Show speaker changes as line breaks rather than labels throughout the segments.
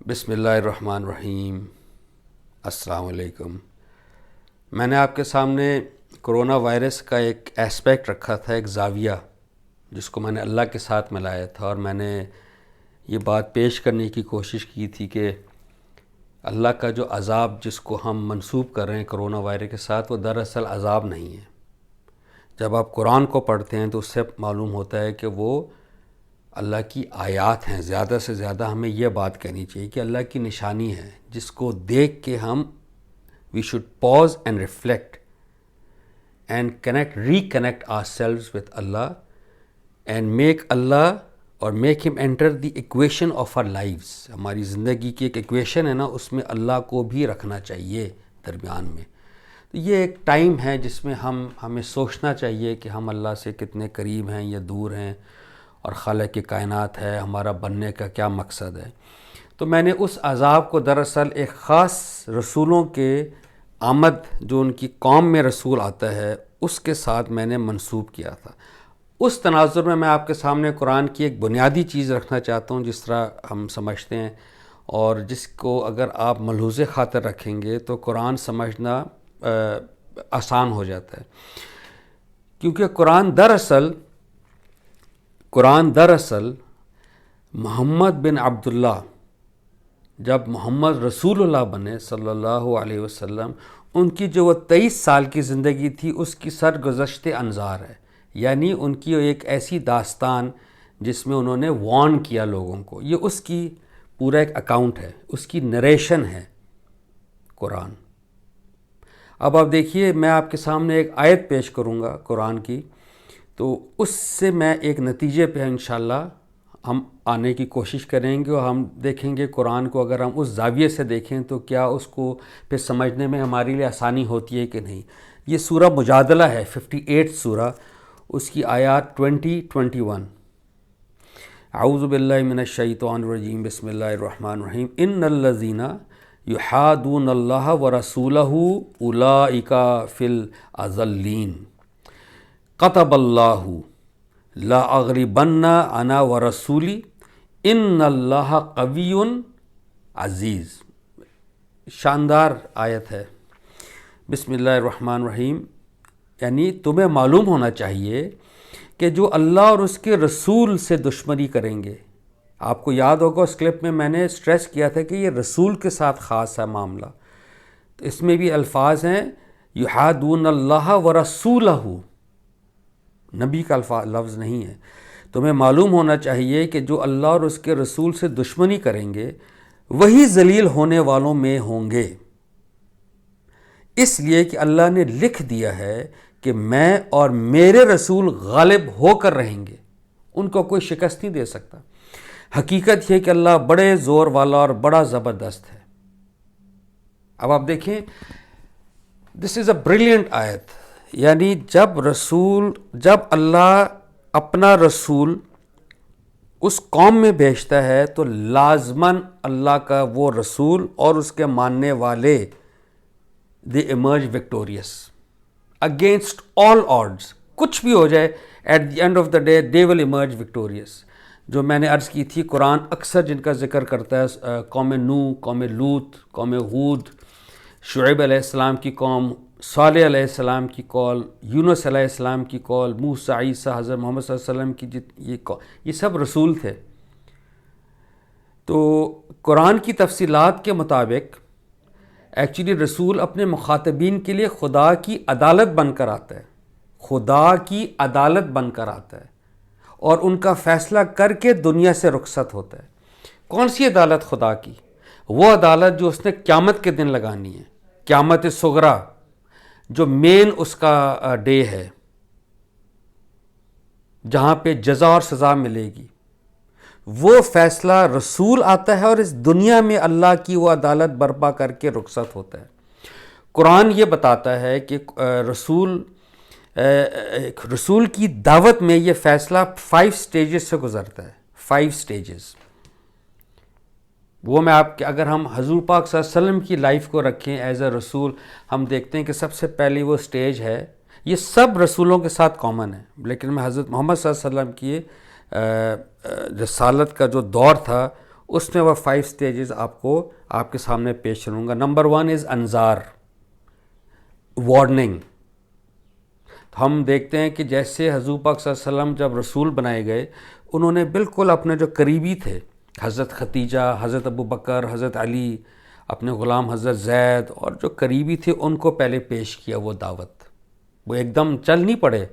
بسم اللہ الرحمن الرحیم۔ السلام علیکم۔ میں نے آپ کے سامنے کرونا وائرس کا ایک اسپیکٹ رکھا تھا، ایک زاویہ جس کو میں نے اللہ کے ساتھ ملایا تھا، اور میں نے یہ بات پیش کرنے کی کوشش کی تھی کہ اللہ کا جو عذاب جس کو ہم منسوب کر رہے ہیں کرونا وائرس کے ساتھ، وہ دراصل عذاب نہیں ہے۔ جب آپ قرآن کو پڑھتے ہیں تو اس سے معلوم ہوتا ہے کہ وہ اللہ کی آیات ہیں۔ زیادہ سے زیادہ ہمیں یہ بات کہنی چاہیے کہ اللہ کی نشانی ہے، جس کو دیکھ کے ہم we should pause and reflect and reconnect ourselves with Allah and make Allah اور میک ہم enter the equation of our lives. ہماری زندگی کی ایک ایکویشن ہے نا، اس میں اللہ کو بھی رکھنا چاہیے درمیان میں۔ تو یہ ایک ٹائم ہے جس میں ہمیں سوچنا چاہیے کہ ہم اللہ سے کتنے قریب ہیں یا دور ہیں، اور خالق کی کائنات ہے، ہمارا بننے کا کیا مقصد ہے۔ تو میں نے اس عذاب کو دراصل ایک خاص رسولوں کے آمد، جو ان کی قوم میں رسول آتا ہے، اس کے ساتھ میں نے منسوب کیا تھا۔ اس تناظر میں آپ کے سامنے قرآن کی ایک بنیادی چیز رکھنا چاہتا ہوں، جس طرح ہم سمجھتے ہیں، اور جس کو اگر آپ ملحوظ خاطر رکھیں گے تو قرآن سمجھنا آسان ہو جاتا ہے۔ کیونکہ قرآن دراصل محمد بن عبداللہ، جب محمد رسول اللہ بنے صلی اللہ علیہ وسلم، ان کی جو وہ 23 سال کی زندگی تھی، اس کی سرگزشت انظار ہے، یعنی ان کی ایک ایسی داستان جس میں انہوں نے وارن کیا لوگوں کو۔ یہ اس کی پورا ایک اکاؤنٹ ہے، اس کی نریشن ہے قرآن۔ اب آپ دیکھیے، میں آپ کے سامنے ایک آیت پیش کروں گا قرآن کی، تو اس سے میں ایک نتیجے پہ انشاءاللہ ہم آنے کی کوشش کریں گے، اور ہم دیکھیں گے قرآن کو اگر ہم اس زاویے سے دیکھیں تو کیا اس کو پھر سمجھنے میں ہمارے لیے آسانی ہوتی ہے کہ نہیں۔ یہ سورہ مجادلہ ہے، 58 سورہ، اس کی آیات 20-21۔ اعوذ باللہ من الشیطان الرجیم، بسم اللہ الرحمن الرحیم۔ ان الذین یحادون اللہ ورسولہ اولئک فی الاذلین، کتب اللہ لا اغلبن انا ورسولی ان اللہ قوی عزیز۔ شاندار آیت ہے۔ بسم اللہ الرحمن الرحیم، یعنی تمہیں معلوم ہونا چاہیے کہ جو اللہ اور اس کے رسول سے دشمنی کریں گے، آپ کو یاد ہوگا اس کلپ میں نے سٹریس کیا تھا کہ یہ رسول کے ساتھ خاص ہے معاملہ، تو اس میں بھی الفاظ ہیں یحادون اللہ ورسولہ، نبی کا لفظ نہیں ہے۔ تمہیں معلوم ہونا چاہیے کہ جو اللہ اور اس کے رسول سے دشمنی کریں گے وہی ذلیل ہونے والوں میں ہوں گے، اس لیے کہ اللہ نے لکھ دیا ہے کہ میں اور میرے رسول غالب ہو کر رہیں گے، ان کو کوئی شکست نہیں دے سکتا۔ حقیقت یہ کہ اللہ بڑے زور والا اور بڑا زبردست ہے۔ اب آپ دیکھیں، دس از اے بریلینٹ آیت، یعنی جب اللہ اپنا رسول اس قوم میں بھیجتا ہے تو لازماً اللہ کا وہ رسول اور اس کے ماننے والے they emerge victorious against all odds. کچھ بھی ہو جائے، at the end of the day they will emerge victorious. جو میں نے عرض کی تھی، قرآن اکثر جن کا ذکر کرتا ہے، قوم نوح، قوم لوط، قوم ہود، شعیب علیہ السلام کی قوم، صالح علیہ السلام کی قول، یونس علیہ السلام کی قول، موسیٰ، عیسیٰ، حضرت محمد صلی اللہ علیہ وسلم کی یہ سب رسول تھے۔ تو قرآن کی تفصیلات کے مطابق ایکچولی رسول اپنے مخاطبین کے لیے خدا کی عدالت بن کر آتا ہے، خدا کی عدالت بن کر آتا ہے، اور ان کا فیصلہ کر کے دنیا سے رخصت ہوتا ہے۔ کون سی عدالت؟ خدا کی، وہ عدالت جو اس نے قیامت کے دن لگانی ہے، قیامت صغریٰ، جو مین اس کا ڈے ہے، جہاں پہ جزا اور سزا ملے گی۔ وہ فیصلہ رسول آتا ہے اور اس دنیا میں اللہ کی وہ عدالت برپا کر کے رخصت ہوتا ہے۔ قرآن یہ بتاتا ہے کہ رسول کی دعوت میں یہ فیصلہ 5 سٹیجز سے گزرتا ہے، 5 سٹیجز۔ وہ میں اگر ہم حضور پاک صلی اللہ علیہ وسلم کی لائف کو رکھیں ایز اے رسول، ہم دیکھتے ہیں کہ سب سے پہلی وہ سٹیج ہے، یہ سب رسولوں کے ساتھ کامن ہے، لیکن میں حضرت محمد صلی اللہ علیہ وسلم کی رسالت کا جو دور تھا اس میں وہ 5 سٹیجز آپ کو آپ کے سامنے پیش کروں گا. نمبر 1 از انذار، وارننگ. ہم دیکھتے ہیں کہ جیسے حضور پاک صلی اللہ علیہ وسلم جب رسول بنائے گئے، انہوں نے بالکل اپنے جو قریبی تھے، حضرت ختیجہ، حضرت ابو بکر، حضرت علی، اپنے غلام حضرت زید، اور جو قریبی تھے ان کو پہلے پیش کیا وہ دعوت. وہ ایک دم چل نہیں پڑے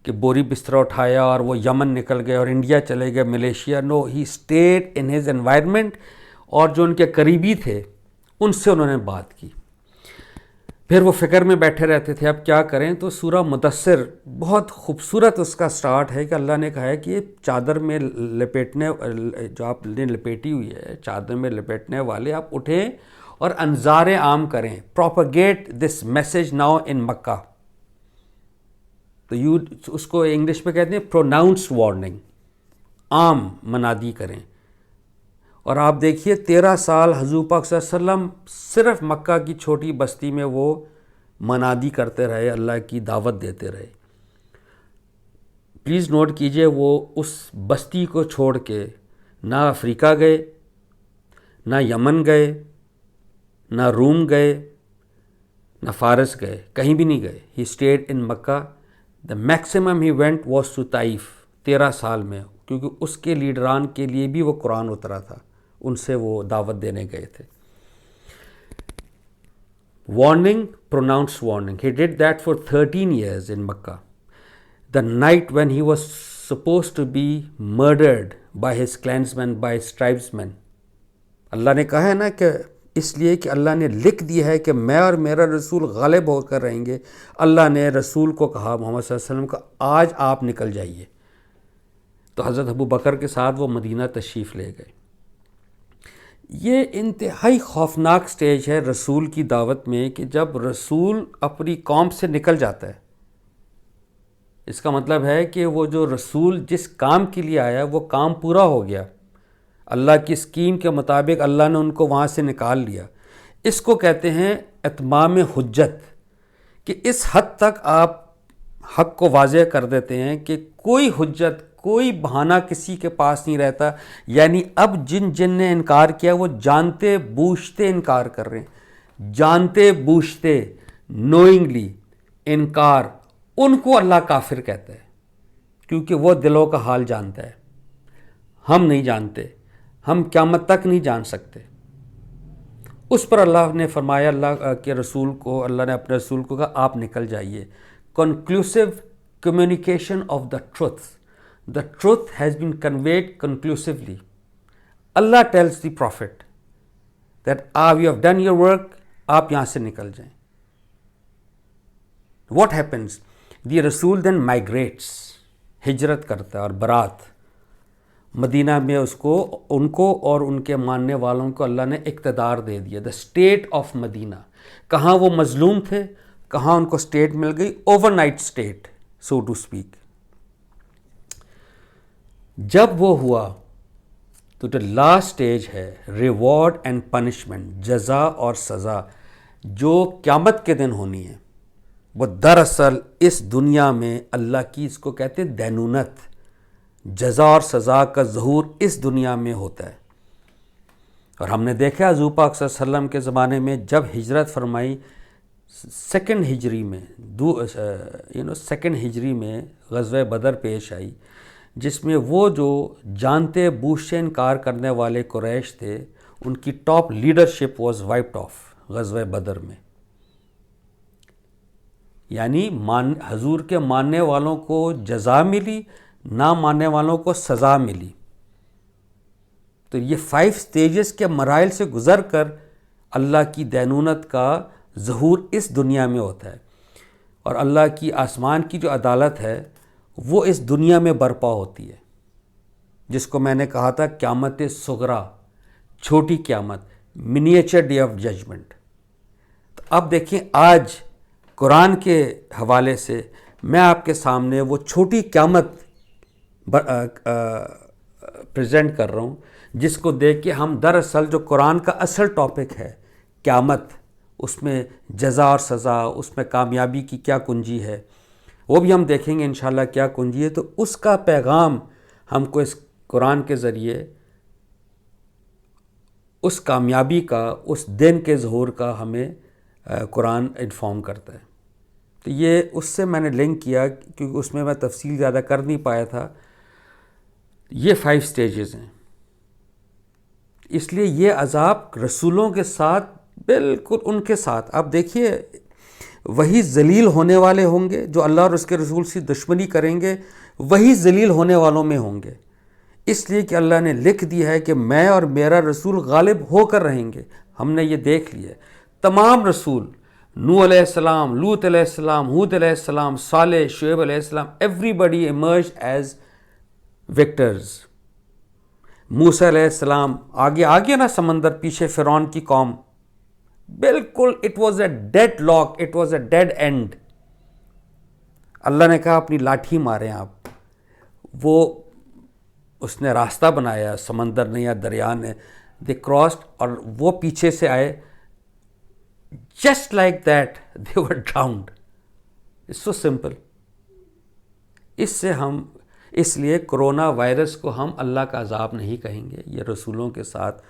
کہ بوری بستر اٹھایا اور وہ یمن نکل گئے اور انڈیا چلے گئے، Malaysia. No, he stayed in his environment, اور جو ان کے قریبی تھے ان سے انہوں نے بات کی. پھر وہ فکر میں بیٹھے رہتے تھے اب کیا کریں. تو سورہ مدثر بہت خوبصورت اس کا سٹارٹ ہے کہ اللہ نے کہا ہے کہ یہ چادر میں لپیٹنے، جو آپ نے لپیٹی ہوئی ہے چادر میں لپیٹنے والے، آپ اٹھیں اور انذار عام کریں. Propagate this message now in Mecca. تو اس کو انگلش میں کہتے ہیں پروناؤنسڈ وارننگ، عام منادی کریں. اور آپ دیکھیے 13 سال حضور پاک صلی اللہ علیہ وسلم صرف مکہ کی چھوٹی بستی میں وہ منادی کرتے رہے، اللہ کی دعوت دیتے رہے. پلیز نوٹ کیجئے، وہ اس بستی کو چھوڑ کے نہ افریقہ گئے، نہ یمن گئے، نہ روم گئے، نہ فارس گئے، کہیں بھی نہیں گئے. He stayed in Mecca. The maximum he went was to Taif 13 سال میں، کیونکہ اس کے لیڈران کے لیے بھی وہ قرآن اترا تھا، ان سے وہ دعوت دینے گئے تھے. Warning, pronounced warning. He did that for 13 years in Makkah. The night when he was supposed to be murdered by his clansmen, by his tribesmen. اللہ نے کہا ہے نا کہ اس لیے کہ اللہ نے لکھ دیا ہے کہ میں اور میرا رسول غالب ہو کر رہیں گے. اللہ نے رسول کو کہا، محمد صلی اللہ علیہ وسلم کا، آج آپ نکل جائیے. تو حضرت ابو بکر کے ساتھ وہ مدینہ تشریف لے گئے. یہ انتہائی خوفناک سٹیج ہے رسول کی دعوت میں کہ جب رسول اپنی قوم سے نکل جاتا ہے. اس کا مطلب ہے کہ وہ جو رسول جس کام کے لیے آیا وہ کام پورا ہو گیا. اللہ کی اسکیم کے مطابق اللہ نے ان کو وہاں سے نکال لیا. اس کو کہتے ہیں اتمام حجت، کہ اس حد تک آپ حق کو واضح کر دیتے ہیں کہ کوئی حجت، کوئی بہانہ کسی کے پاس نہیں رہتا. یعنی اب جن نے انکار کیا وہ جانتے بوجھتے انکار کر رہے ہیں، جانتے بوجھتے، نوئنگلی انکار. ان کو اللہ کافر کہتا ہے کیونکہ وہ دلوں کا حال جانتا ہے. ہم نہیں جانتے، ہم قیامت تک نہیں جان سکتے. اس پر اللہ نے فرمایا، اللہ کے رسول کو، اللہ نے اپنے رسول کو کہا آپ نکل جائیے. Conclusive communication of the truth. The truth has been conveyed conclusively. Allah tells the prophet that you have done your work, آپ یہاں سے نکل جائیں. What happens? The Rasul then migrates, ہجرت کرتا ہے، اور برات مدینہ میں ان کو اور ان کے ماننے والوں کو اللہ نے اقتدار دے دیا. The state of مدینہ. کہاں وہ مظلوم تھے، کہاں ان کو state مل گئی، over night state, so to speak. جب وہ ہوا تو جو لاسٹ سٹیج ہے ریوارڈ اینڈ پنشمنٹ، جزا اور سزا، جو قیامت کے دن ہونی ہے، وہ دراصل اس دنیا میں اللہ کی، اس کو کہتے ہیں دینونت، جزا اور سزا کا ظہور اس دنیا میں ہوتا ہے. اور ہم نے دیکھا حضور پاک صلی اللہ علیہ وسلم کے زمانے میں جب ہجرت فرمائی، سیکنڈ ہجری میں غزوہ بدر پیش آئی، جس میں وہ جو جانتے بوجھتے انکار کرنے والے قریش تھے، ان کی top leadership was wiped of غزوہ بدر میں. یعنی حضور کے ماننے والوں کو جزا ملی، نہ ماننے والوں کو سزا ملی. تو یہ 5 سٹیجز کے مراحل سے گزر کر اللہ کی دینونت کا ظہور اس دنیا میں ہوتا ہے. اور اللہ کی آسمان کی جو عدالت ہے وہ اس دنیا میں برپا ہوتی ہے، جس کو میں نے کہا تھا قیامت صغریٰ، چھوٹی قیامت، منیچر ڈے آف ججمنٹ. تو اب دیکھیں آج قرآن کے حوالے سے میں آپ کے سامنے وہ چھوٹی قیامت پریزنٹ کر رہا ہوں، جس کو دیکھ کے ہم دراصل جو قرآن کا اصل ٹاپک ہے قیامت، اس میں جزا اور سزا، اس میں کامیابی کی کیا کنجی ہے، وہ بھی ہم دیکھیں گے انشاءاللہ کیا کنجی ہے. تو اس کا پیغام ہم کو اس قرآن کے ذریعے اس کامیابی کا، اس دن کے ظہور کا ہمیں قرآن انفارم کرتا ہے۔ تو یہ اس سے میں نے لنک کیا، کیونکہ اس میں میں تفصیل زیادہ کر نہیں پایا تھا۔ یہ 5 سٹیجز ہیں، اس لیے یہ عذاب رسولوں کے ساتھ بالکل ان کے ساتھ، آپ دیکھیے وہی ذلیل ہونے والے ہوں گے جو اللہ اور اس کے رسول سے دشمنی کریں گے، وہی ذلیل ہونے والوں میں ہوں گے، اس لیے کہ اللہ نے لکھ دیا ہے کہ میں اور میرا رسول غالب ہو کر رہیں گے۔ ہم نے یہ دیکھ لیا، تمام رسول، نوح علیہ السلام، لوط علیہ السلام، ہود علیہ السلام، صالح، شعیب علیہ السلام، ایوری بڈی ایمرجڈ ایز وکٹرز۔ موسیٰ علیہ السلام آگے نا سمندر، پیچھے فرعون کی قوم، بالکل it was a deadlock, it was a dead end. Allah نے کہا اپنی لاٹھی ماریں آپ، وہ اس نے راستہ بنایا، سمندر نے یا دریا نے، دے کراسڈ، اور وہ پیچھے سے آئے، just like that they were drowned. It's so simple. اس لیے کرونا وائرس کو ہم اللہ کا عذاب نہیں کہیں گے، یہ رسولوں کے ساتھ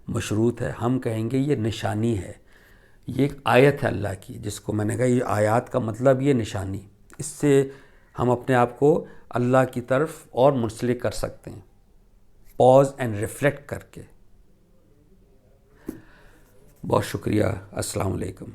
مشروط ہے۔ ہم کہیں گے یہ نشانی ہے، یہ ایک آیت ہے اللہ کی، جس کو میں نے کہا یہ آیات کا مطلب یہ نشانی، اس سے ہم اپنے آپ کو اللہ کی طرف اور منسلک کر سکتے ہیں، پاز اینڈ ریفلیکٹ کر کے۔ بہت شکریہ، السلام علیکم۔